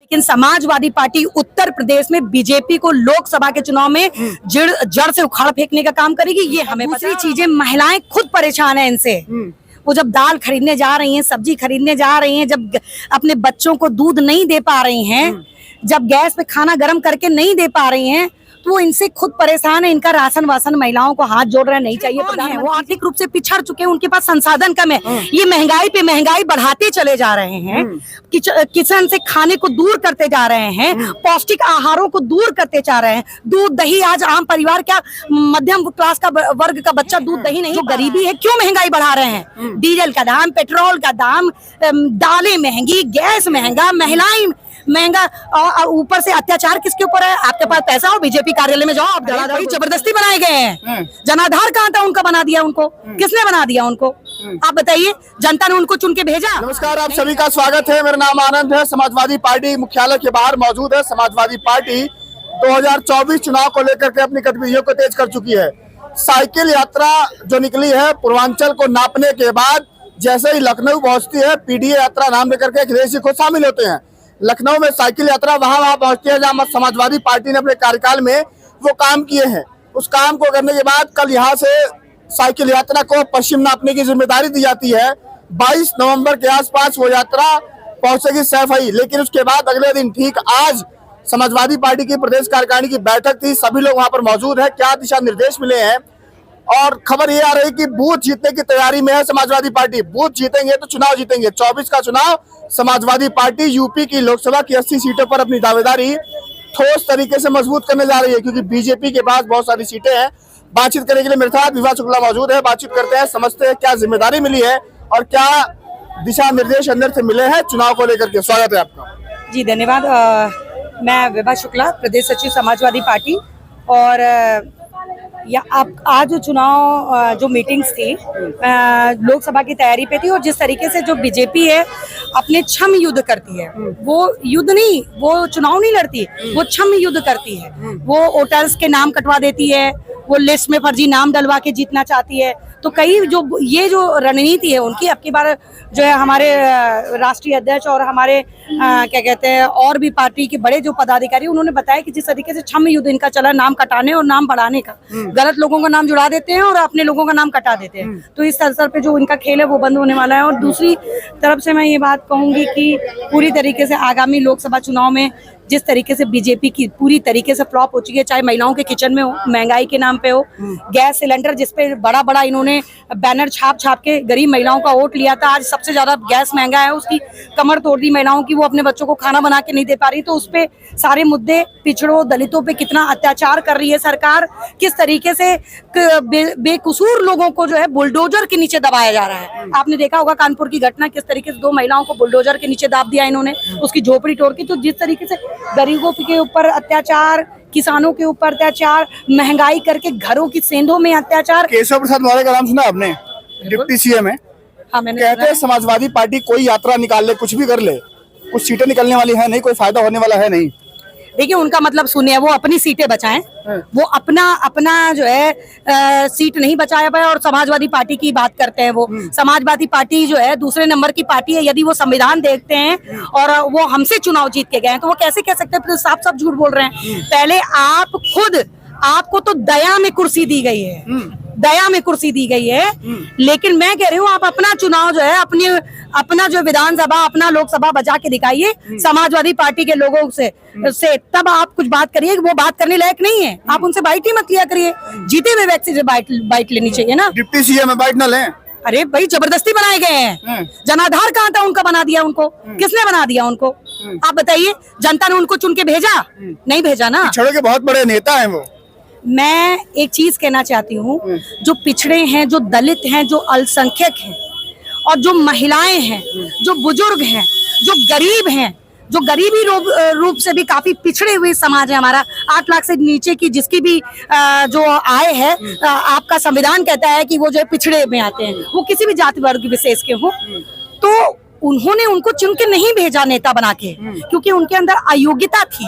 लेकिन समाजवादी पार्टी उत्तर प्रदेश में बीजेपी को लोकसभा के चुनाव में जड़ से उखाड़ फेंकने का काम करेगी, ये हमें पता है। दूसरी चीजें, महिलाएं खुद परेशान है इनसे। वो जब दाल खरीदने जा रही हैं, सब्जी खरीदने जा रही हैं, जब अपने बच्चों को दूध नहीं दे पा रही हैं, जब गैस पे खाना गर्म करके नहीं दे पा रही हैं, तो वो इनसे खुद परेशान है। इनका राशन वासन महिलाओं को हाथ जोड़ रहे नहीं चाहिए। प्रधान वो आर्थिक रूप से पिछड़ चुके हैं, उनके पास संसाधन कम है। ये महंगाई पे महंगाई बढ़ाते चले जा रहे हैं, किचन से खाने को दूर करते जा रहे हैं, पौष्टिक आहारों को दूर करते जा रहे हैं। दूध दही, आज आम परिवार, क्या मध्यम क्लास का वर्ग का बच्चा दूध दही नहीं, गरीबी है, क्यों महंगाई बढ़ा रहे हैं? डीजल का दाम, पेट्रोल का दाम, दालें महंगी, गैस महंगा, महिलाएं महंगा, और ऊपर से अत्याचार किसके ऊपर है? आपके पास पैसा हो, बीजेपी कार्यालय में जाओ, आप धड़ाधड़ जबरदस्ती बनाए गए हैं। जनाधार कहाँ था उनका? बना दिया उनको, किसने बना दिया उनको? आप बताइए, जनता ने उनको चुन के भेजा? नमस्कार, आप सभी का स्वागत है। मेरा नाम आनंद है। समाजवादी पार्टी मुख्यालय के बाहर मौजूद है। समाजवादी पार्टी 2024 चुनाव को लेकर के अपनी गतिविधियों को तेज कर चुकी है। साइकिल यात्रा जो निकली है पूर्वांचल को नापने के बाद, जैसे ही लखनऊ पहुंचती है, पीडीए यात्रा नाम लेकर के अखिलेश जी खुद शामिल होते हैं। लखनऊ में साइकिल यात्रा वहां पहुंचती है जहां समाजवादी पार्टी ने अपने कार्यकाल में वो काम किए हैं। उस काम को करने के बाद कल यहां से साइकिल यात्रा को पश्चिम नापने की जिम्मेदारी दी जाती है। 22 नवंबर के आसपास वो यात्रा पहुंचेगी सैफई। लेकिन उसके बाद अगले दिन, ठीक आज, समाजवादी पार्टी की प्रदेश कार्यकारिणी की बैठक थी। सभी लोग वहां पर मौजूद है। क्या दिशा निर्देश मिले हैं, और खबर ये आ रही है कि बूथ जीतने की तैयारी में है समाजवादी पार्टी। बूथ जीतेंगे तो चुनाव जीतेंगे। 24 का चुनाव समाजवादी पार्टी यूपी की लोकसभा की 80 सीटों पर अपनी दावेदारी ठोस तरीके से मजबूत करने जा रही है, क्योंकि बीजेपी के पास बहुत सारी सीटें हैं। बातचीत करने के लिए मेरे साथ विभा शुक्ला मौजूद है। बातचीत करते हैं, समझते हैं क्या जिम्मेदारी मिली है और क्या दिशा निर्देश अंदर से मिले हैं चुनाव को लेकर के। स्वागत है आपका। जी धन्यवाद। मैं विभा शुक्ला, प्रदेश सचिव समाजवादी पार्टी। और या आप आज चुनाव जो मीटिंग्स थी लोकसभा की तैयारी पे थी, और जिस तरीके से जो बीजेपी है अपने छम युद्ध करती है, वो युद्ध नहीं, वो चुनाव नहीं लड़ती, वो छम युद्ध करती है। वो वोटर्स के नाम कटवा देती है, वो लिस्ट में फर्जी नाम डलवा के जीतना चाहती है। तो कई जो ये जो रणनीति है उनकी, अब की बार जो है हमारे राष्ट्रीय अध्यक्ष और हमारे क्या कहते हैं और भी पार्टी के बड़े जो पदाधिकारी, उन्होंने बताया कि जिस तरीके से छम युद्ध इनका चला, नाम कटाने और नाम बढ़ाने का, गलत लोगों का नाम जुड़ा देते हैं और अपने लोगों का नाम कटा देते हैं। तो इस स्तर पे जो इनका खेल है वो बंद होने वाला है। और दूसरी तरफ से मैं ये बात कहूंगी कि पूरी तरीके से आगामी लोकसभा चुनाव में जिस तरीके से बीजेपी की पूरी तरीके से फ्लॉप हो चुकी है, चाहे महिलाओं के किचन में हो, महंगाई के नाम पे हो, गैस सिलेंडर जिसपे बड़ा बड़ा इन्होंने बैनर छाप के गरीब महिलाओं का वोट लिया था, आज सबसे ज्यादा गैस महंगा है, उसकी कमर तोड़ दी महिलाओं की, वो अपने बच्चों को खाना बना के नहीं दे पा रही। तो उस पे सारे मुद्दे, पिछड़ों, दलितों पे कितना अत्याचार कर रही है सरकार, किस तरीके से बेकसूर लोगों को जो है बुलडोजर के नीचे दबाया जा रहा है। आपने देखा होगा कानपुर की घटना, किस तरीके से 2 महिलाओं को बुलडोजर के नीचे दाब दिया इन्होंने, उसकी झोपड़ी तोड़ के। तो जिस तरीके से गरीबों के ऊपर अत्याचार, किसानों के ऊपर अत्याचार, महंगाई करके घरों की सेंधों में अत्याचार। केशव प्रसाद मौर्य का नाम सुना आपने? डिप्टी सीएम है। हाँ, मैंने कहते हैं समाजवादी पार्टी कोई यात्रा निकाल ले, कुछ भी कर ले, कुछ सीटें निकलने वाली है नहीं, कोई फायदा होने वाला है नहीं। देखिए, उनका मतलब सुनिए, वो अपनी सीटें बचाएं, वो अपना जो है सीट नहीं बचाया पाया। और समाजवादी पार्टी की बात करते हैं, वो समाजवादी पार्टी जो है दूसरे नंबर की पार्टी है। यदि वो संविधान देखते हैं और वो हमसे चुनाव जीत के गए हैं, तो वो कैसे कह सकते हैं? साफ साफ झूठ बोल रहे हैं। पहले आपको तो दया में कुर्सी दी गई है, दया में कुर्सी दी गई है। लेकिन मैं कह रही हूँ, आप अपना चुनाव जो है, अपना जो विधानसभा, अपना लोकसभा बचा के दिखाइए समाजवादी पार्टी के लोगों से, तब आप कुछ बात करिए। वो बात करने लायक नहीं है, आप उनसे बाइट ही मत लिया करिए। जीते हुए व्यक्ति से बाइट लेनी चाहिए ना। डिप्टी सीएम बाइट न लें। अरे भाई, जबरदस्ती बनाए गए हैं। जनाधार कहाँ था उनका? बना दिया उनको, किसने बना दिया उनको? आप बताइए, जनता ने उनको चुन के भेजा? नहीं भेजा ना। पिछड़े के बहुत बड़े नेता हैं वो। मैं एक चीज कहना चाहती हूँ, जो पिछड़े हैं, जो दलित हैं, जो अल्पसंख्यक हैं, और जो महिलाएं हैं, जो बुजुर्ग हैं, जो गरीब हैं, जो गरीबी रूप से भी काफी पिछड़े हुए समाज है हमारा, 8 लाख से नीचे की जिसकी भी जो आय है, आपका संविधान कहता है कि वो जो है पिछड़े में आते हैं, वो किसी भी जाति वर्ग विशेष के हो। तो उन्होंने उनको चुन के नहीं भेजा नेता बना के, क्योंकि उनके अंदर अयोग्यता थी।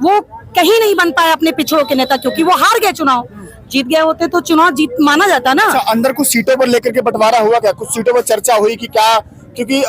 वो कहीं नहीं बन पाए अपने पिछड़ों के नेता, क्योंकि वो हार गए चुनाव। जीत गए होते तो चुनाव जीत माना जाता ना। अच्छा, अंदर कुछ सीटों पर लेकर के बंटवारा हुआ क्या? कुछ सीटों पर चर्चा हुई कि क्या? क्योंकि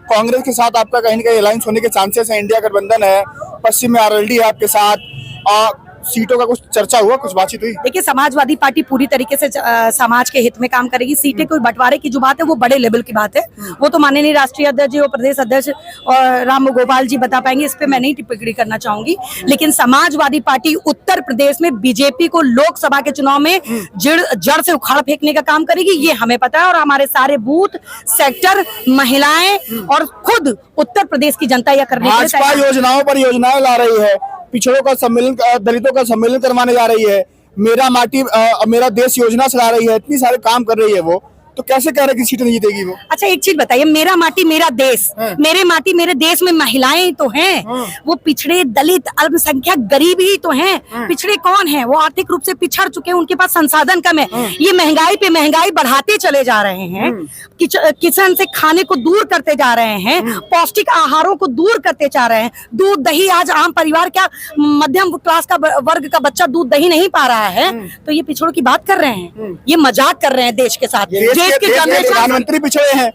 कांग्रेस के साथ आपका कहीं ना कहीं अलायंस होने के चांसेस है, इंडिया गठबंधन है, पश्चिम में आरएलडी है आपके साथ, सीटों का कुछ चर्चा हुआ, कुछ बातचीत हुई? देखिए, समाजवादी पार्टी पूरी तरीके से समाज के हित में काम करेगी। सीटें कोई बंटवारे की जो बात है वो बड़े लेवल की बात है, वो तो माननीय राष्ट्रीय अध्यक्ष जी और प्रदेश अध्यक्ष और राम गोपाल जी बता पाएंगे, इस पे मैं नहीं टिप्पणी करना चाहूंगी। लेकिन समाजवादी पार्टी उत्तर प्रदेश में बीजेपी को लोकसभा के चुनाव में जड़ से उखाड़ फेंकने का काम करेगी, ये हमें पता है। और हमारे सारे बूथ सेक्टर, महिलाएं और खुद उत्तर प्रदेश की जनता यह करने के लिए भाजपा योजनाओं पर योजनाएं ला रही है, पिछड़ों का सम्मेलन, दलितों का सम्मेलन करवाने जा रही है, मेरा माटी मेरा देश योजना चला रही है, इतनी सारे काम कर रही है वो, तो कैसे कह रहे कि सीट नहीं जीतेगी वो? अच्छा, एक चीज बताइए, मेरा माटी मेरा देश, मेरे माटी मेरे देश में महिलाएं तो हैं, वो पिछड़े, दलित, अल्पसंख्यक, गरीब ही तो हैं। पिछड़े कौन हैं? वो आर्थिक रूप से पिछड़ चुके हैं, उनके पास संसाधन कम है। ये महंगाई पे महंगाई बढ़ाते चले जा रहे हैं, किचन से खाने को दूर करते जा रहे हैं, पौष्टिक आहारों को दूर करते जा रहे हैं। दूध दही, आज आम परिवार, क्या मध्यम क्लास का वर्ग का बच्चा दूध दही नहीं पा रहा है? तो ये पिछड़ों की बात कर रहे हैं, ये मजाक कर रहे हैं देश के साथ। देश के प्रधानमंत्री पिछड़े हैं,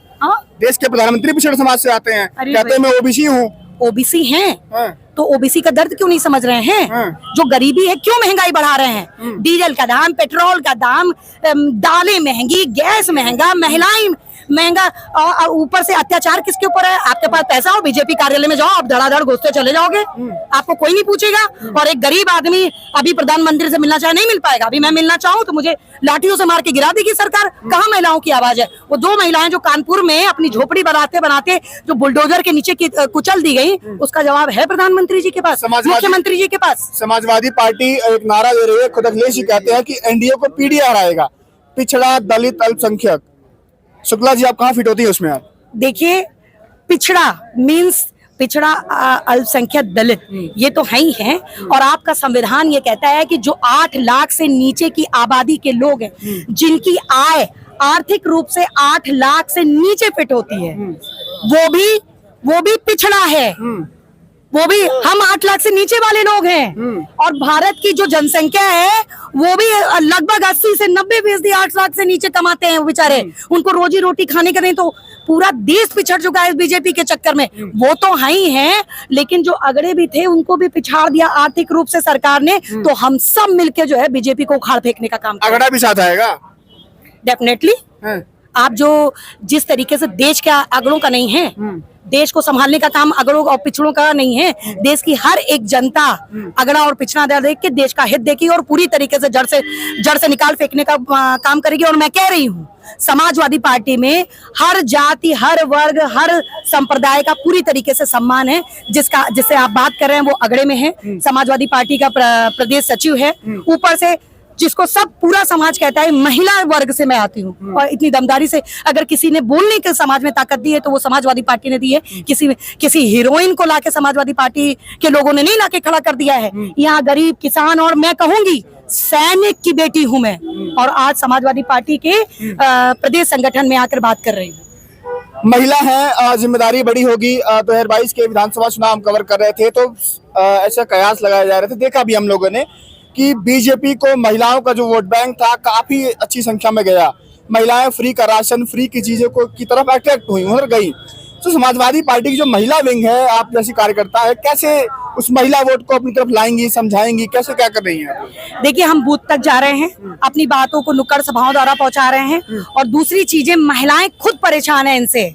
देश के प्रधानमंत्री पिछड़े समाज से आते हैं, कहते हैं मैं ओबीसी हूँ। ओबीसी हैं तो ओबीसी का दर्द क्यों नहीं समझ रहे हैं? जो गरीबी है, क्यों महंगाई बढ़ा रहे हैं? डीजल का दाम, पेट्रोल का दाम, दालें महंगी, गैस महंगा, महिलाएं महंगा, और ऊपर से अत्याचार किसके ऊपर है? आपके पास पैसा हो, बीजेपी कार्यालय में जाओ, आप धड़ाधड़ घुसते चले जाओगे, आपको कोई नहीं पूछेगा। और एक गरीब आदमी अभी प्रधानमंत्री से मिलना चाहे, नहीं मिल पाएगा। अभी मैं मिलना चाहूँ तो मुझे लाठियों से मार के गिरा देगी सरकार। कहाँ महिलाओं की आवाज है? वो दो महिलाएं जो कानपुर में अपनी झोपड़ी बनाते बनाते जो बुलडोजर के नीचे कुचल दी गई, उसका जवाब है प्रधानमंत्री जी के पास, मुख्यमंत्री जी के पास। समाजवादी पार्टी एक नारा दे रही है, खुद अखिलेश जी कहते हैं कि एनडीए को पीडीए हराएगा, पिछड़ा, दलित, अल्पसंख्यक। शुक्ला जी, आप कहाँ फिट होती है उसमें? आप देखिए, पिछड़ा मीन्स पिछड़ा, अल्पसंख्यक, दलित, ये तो है ही है। और आपका संविधान ये कहता है कि जो 8 लाख से नीचे की आबादी के लोग हैं, जिनकी आय आर्थिक रूप से 8 लाख से नीचे फिट होती है, वो भी पिछड़ा है। वो भी हम 8 लाख से नीचे वाले लोग हैं। और भारत की जो जनसंख्या है वो भी लगभग 80 से 90% 8 लाख से नीचे कमाते हैं बेचारे। उनको रोजी रोटी खाने का नहीं, तो पूरा देश पिछड़ चुका है बीजेपी के चक्कर में। वो तो है ही हैं, लेकिन जो अगड़े भी थे उनको भी पिछाड़ दिया आर्थिक रूप से सरकार ने। तो हम सब मिलके जो है बीजेपी को उखाड़ फेंकने का काम, अगड़ा भी साथ आएगा डेफिनेटली। आप जो जिस तरीके से देश के अगड़ों का नहीं है, देश को संभालने का काम अगड़ों और पिछड़ों का नहीं है, देश की हर एक जनता अगड़ा और पिछड़ा देख के देश का हित देखेगी और पूरी तरीके से जड़ से निकाल फेंकने का काम करेगी। और मैं कह रही हूँ, समाजवादी पार्टी में हर जाति, हर वर्ग, हर संप्रदाय का पूरी तरीके से सम्मान है। जिससे आप बात कर रहे हैं वो अगड़े में है, समाजवादी पार्टी का प्रदेश सचिव है, ऊपर से जिसको सब पूरा समाज कहता है, महिला वर्ग से मैं आती हूँ। और इतनी दमदारी से अगर किसी ने बोलने के समाज में ताकत दी है तो वो समाजवादी पार्टी ने दी है। किसी हीरोइन को लाके समाजवादी पार्टी के लोगों ने नहीं लाके खड़ा कर दिया है। यहाँ गरीब, किसान और मैं कहूंगी सैनिक की बेटी हूँ मैं, और आज समाजवादी पार्टी के प्रदेश संगठन में आकर बात कर रही हूँ। महिला है, जिम्मेदारी बड़ी होगी। 2022 के विधानसभा चुनाव हम कवर कर रहे थे तो ऐसा कयास लगाए जा रहे थे, देखा भी हम लोगों ने कि बीजेपी को महिलाओं का जो वोट बैंक था काफी अच्छी संख्या में गया। महिलाएं फ्री का राशन, फ्री की चीजों को की तरफ अट्रैक्ट हुई, उधर गई। तो समाजवादी पार्टी की जो महिला विंग है, आप जैसी कार्यकर्ता है, कैसे उस महिला वोट को अपनी तरफ लाएंगी, समझाएंगी, कैसे क्या कर रही हैं? देखिए, हम बूथ तक जा रहे हैं, अपनी बातों को नुक्कड़ सभाओं द्वारा पहुंचा रहे हैं। और दूसरी चीजें, महिलाएं खुद परेशान है इनसे।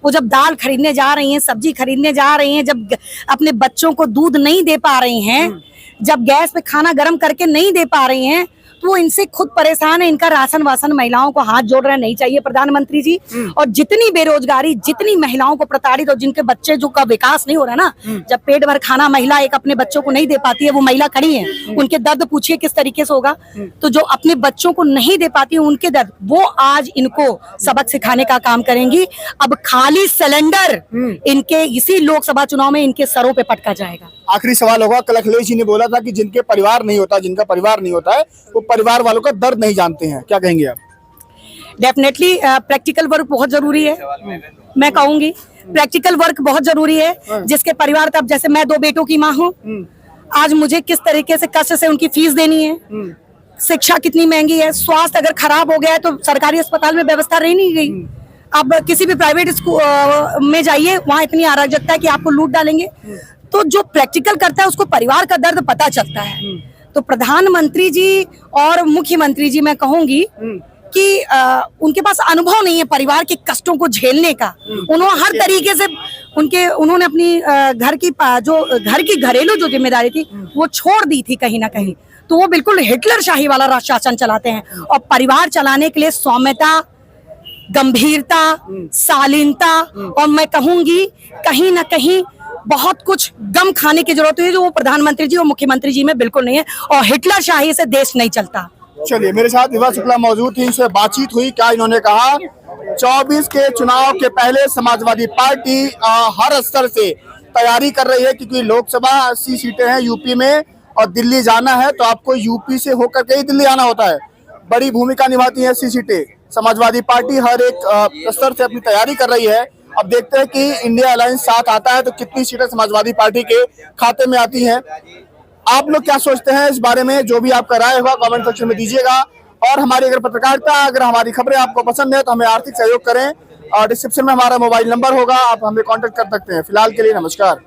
वो जब दाल खरीदने जा रही हैं, सब्जी खरीदने जा रही हैं, जब अपने बच्चों को दूध नहीं दे पा रही हैं, जब गैस पे खाना गर्म करके नहीं दे पा रही हैं, तो वो इनसे खुद परेशान है। इनका राशन वासन महिलाओं को हाथ जोड़ रहे नहीं चाहिए प्रधानमंत्री जी। और जितनी बेरोजगारी, जितनी महिलाओं को प्रताड़ित और जिनके बच्चे जो का विकास नहीं हो रहा ना, जब पेट भर खाना महिला एक अपने बच्चों को नहीं दे पाती है, वो महिला खड़ी है, उनके दर्द पूछिए किस तरीके से होगा। तो जो अपने बच्चों को नहीं दे पाती है उनके दर्द, वो आज इनको सबक सिखाने का काम करेंगी। अब खाली सिलेंडर इनके इसी लोकसभा चुनाव में इनके सरों पे पटका जाएगा। आखिरी सवाल होगा, कल अखिलेश जी ने बोला था कि जिनका परिवार नहीं होता है वो परिवार वालों का दर्द नहीं जानते हैं, क्या कहेंगे आप? डेफिनेटली प्रैक्टिकल वर्क बहुत जरूरी है। मैं कहूंगी प्रैक्टिकल वर्क बहुत जरूरी है। जिसके परिवार, तब जैसे मैं 2 बेटों की माँ हूँ, आज मुझे किस तरीके से कष्ट से उनकी फीस देनी है, शिक्षा कितनी महंगी है, स्वास्थ्य अगर खराब हो गया है तो सरकारी अस्पताल में व्यवस्था रह नहीं गई। आप किसी भी प्राइवेट स्कूल में जाइए, वहां इतनी अराजकता है कि आपको लूट डालेंगे। तो जो प्रैक्टिकल करता है उसको परिवार का दर्द पता चलता है। तो प्रधानमंत्री जी और मुख्यमंत्री जी मैं कहूंगी कि उनके पास अनुभव नहीं है परिवार के कष्टों को झेलने का। उन्होंने हर तरीके से उन्होंने अपनी घर की घरेलू जो जिम्मेदारी थी वो छोड़ दी थी कहीं ना कहीं। तो वो बिल्कुल हिटलर शाही वाला शासन चलाते हैं। और परिवार चलाने के लिए सौम्यता, गंभीरता, शालीनता और मैं कहूंगी कहीं ना कहीं बहुत कुछ गम खाने की जरूरत है, जो वो प्रधानमंत्री जी और मुख्यमंत्री जी में बिल्कुल नहीं है। और हिटलर शाही से देश नहीं चलता। चलिए, मेरे साथ विभा शुक्ला मौजूद थी, इनसे बातचीत हुई। क्या इन्होंने कहा? 24 के चुनाव के पहले समाजवादी पार्टी हर स्तर से तैयारी कर रही है, क्योंकि लोकसभा 80 सीटें हैं यूपी में और दिल्ली जाना है तो आपको यूपी से होकर के ही दिल्ली आना होता है। बड़ी भूमिका निभाती है 80 सीटें। समाजवादी पार्टी हर एक स्तर से अपनी तैयारी कर रही है। अब देखते हैं कि इंडिया अलायंस साथ आता है तो कितनी सीटें समाजवादी पार्टी के खाते में आती हैं। आप लोग क्या सोचते हैं इस बारे में? जो भी आपका राय होगा कमेंट सेक्शन में दीजिएगा। और हमारी अगर पत्रकारिता, अगर हमारी खबरें आपको पसंद है तो हमें आर्थिक सहयोग करें और डिस्क्रिप्शन में हमारा मोबाइल नंबर होगा, आप हमें कांटेक्ट कर सकते हैं। फिलहाल के लिए नमस्कार।